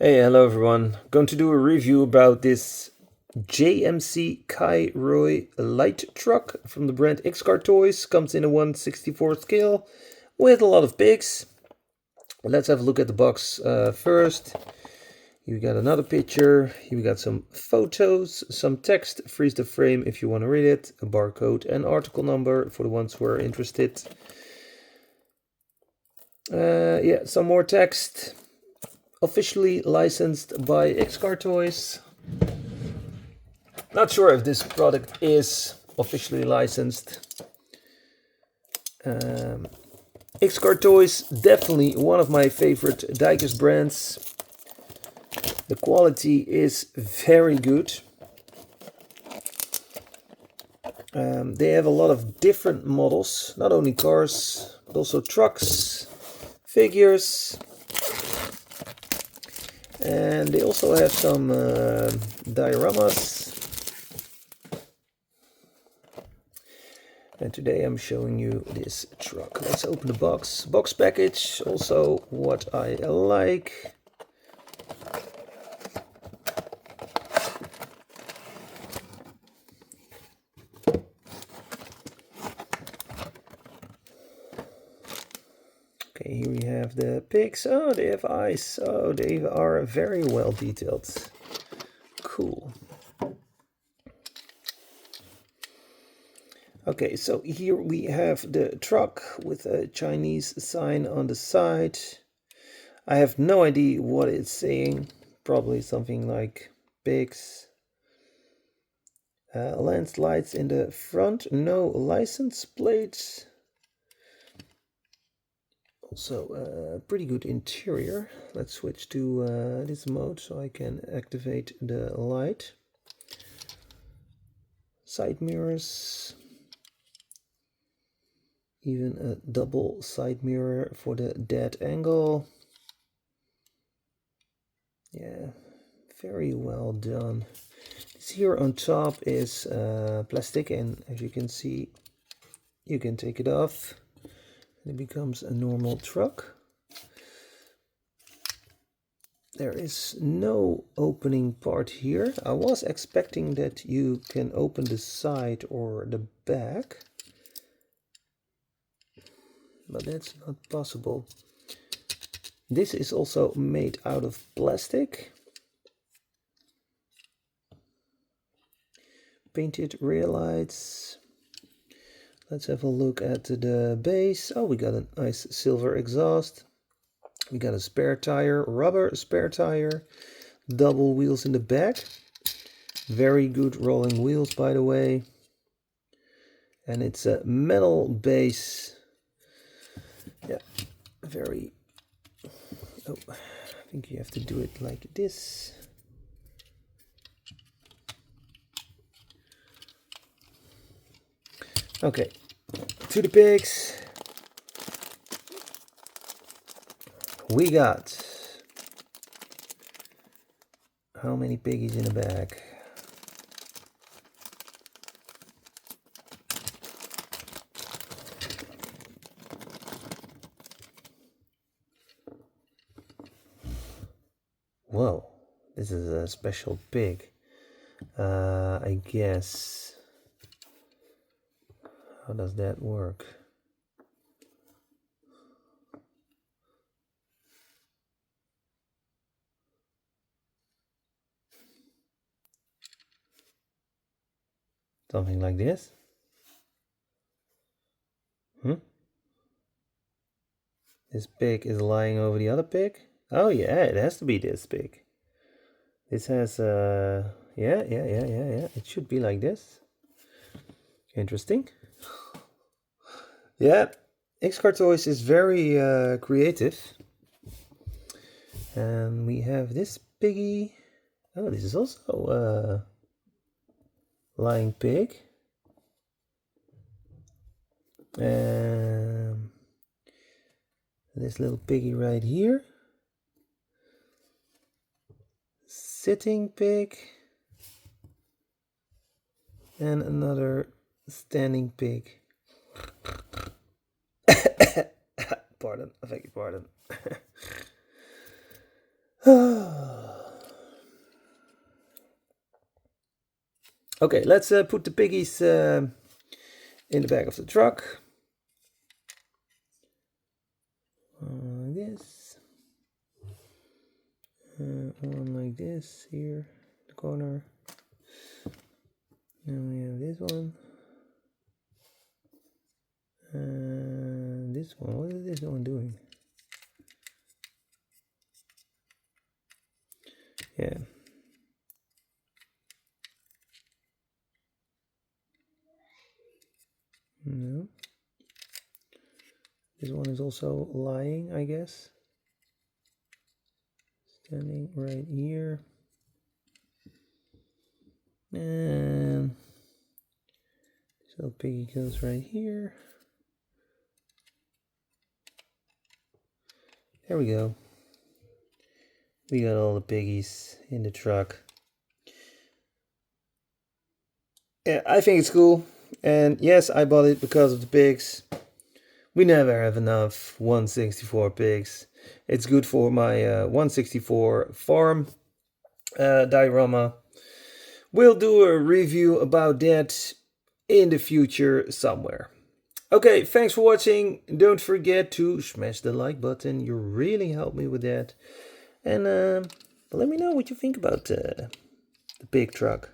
Hey, hello everyone. Going to do a review about this JMC KaiRui light truck from the brand Xcartoys. Comes in a 1/64 scale with a lot of pigs. Let's have a look at the box first. Here we got another picture. Here we got some photos, some text, freeze the frame if you want to read it, a barcode and article number for the ones who are interested. Yeah, some more text. Officially licensed by Xcartoys. Not sure if this product is officially licensed. Xcartoys, definitely one of my favorite Diecast brands. The quality is very good. They have a lot of different models, not only cars, but also trucks, figures. And they also have some dioramas. And today I'm showing you this truck. Let's open the box. Box package, also what I like. Okay, here we have the pigs. Oh, they have eyes. Oh, they are very well detailed. Cool. Okay, so here we have the truck with a Chinese sign on the side. I have no idea what it's saying. Probably something like pigs. Landslides in the front. No license plates. Also, pretty good interior. Let's switch to this mode so I can activate the light. Side mirrors. Even a double side mirror for the dead angle. Yeah, very well done. This here on top is plastic, and as you can see, you can take it off. It becomes a normal truck. There is no opening part here. I was expecting that you can open the side or the back, but that's not possible. This is also made out of plastic. Painted rear lights. Let's have a look at the base. Oh, we got a nice silver exhaust. We got a spare tire, rubber spare tire, double wheels in the back. Very good rolling wheels, by the way. And it's a metal base. Yeah, very... Oh, I think you have to do it like this. Okay, to the pigs. We got... How many piggies in the bag? Whoa, this is a special pig. I guess. How does that work? Something like this? This pig is lying over the other pig? Oh yeah, it has to be this pig. This has yeah. It should be like this. Interesting. Yeah, Xcartoys is very creative. And we have this piggy. Oh, this is also a lying pig. This little piggy right here. Sitting pig. And another standing pig. Pardon, I beg your pardon. Okay, let's put the piggies in the back of the truck. Like this. One like this here, the corner. Then we have this one. And this one. What is this one doing? Yeah. No. This one is also lying, I guess. Standing right here. And so piggy goes right here. There we go. We got all the piggies in the truck. Yeah, I think it's cool. And yes, I bought it because of the pigs. We never have enough 164 pigs. It's good for my 164 farm diorama. We'll do a review about that in the future somewhere. Okay, thanks for watching. Don't forget to smash the like button. You really help me with that. And let me know what you think about the pig truck.